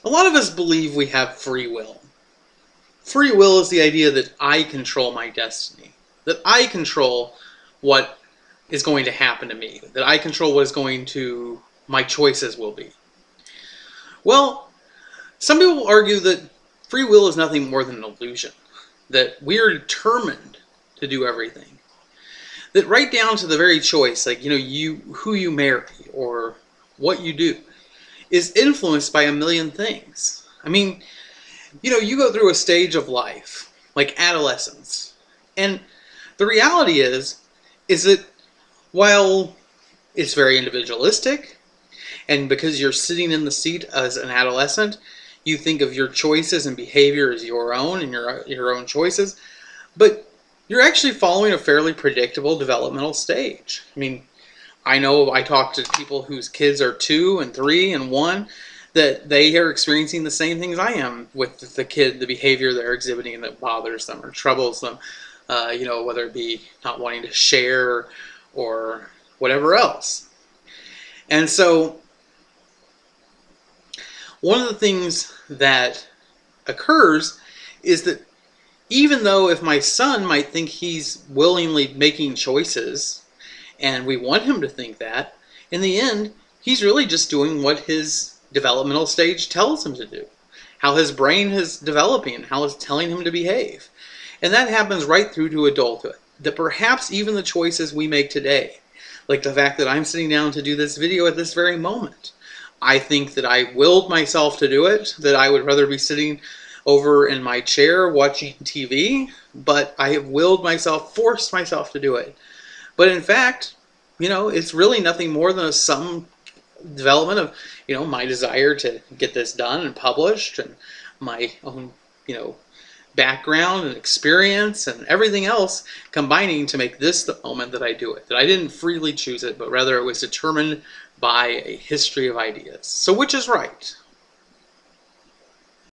A lot of us believe we have free will. Free will is the idea that I control my destiny, that I control what is going to happen to me, that I control what is going to, my choices will be. Well, some people argue that free will is nothing more than an illusion, that we are determined to do everything. That right down to the very choice, like, who you marry or what you do, is influenced by a million things. I mean, you go through a stage of life, like adolescence, and the reality is that while it's very individualistic, and because you're sitting in the seat as an adolescent, you think of your choices and behavior as your own and your own choices, but you're actually following a fairly predictable developmental stage. I mean, I know I talk to people whose kids are 2 and 3 and 1, that they are experiencing the same things I am with the kid, the behavior they're exhibiting that bothers them or troubles them, whether it be not wanting to share or whatever else. And so one of the things that occurs is that even though if my son might think he's willingly making choices, and we want him to think that, in the end, he's really just doing what his developmental stage tells him to do. How his brain is developing, how it's telling him to behave. And that happens right through to adulthood. That perhaps even the choices we make today, like the fact that I'm sitting down to do this video at this very moment, I think that I willed myself to do it, that I would rather be sitting over in my chair watching TV, but I have willed myself, forced myself to do it. But in fact, it's really nothing more than some development of, my desire to get this done and published, and my own, background and experience and everything else combining to make this the moment that I do it. That I didn't freely choose it, but rather it was determined by a history of ideas. So which is right?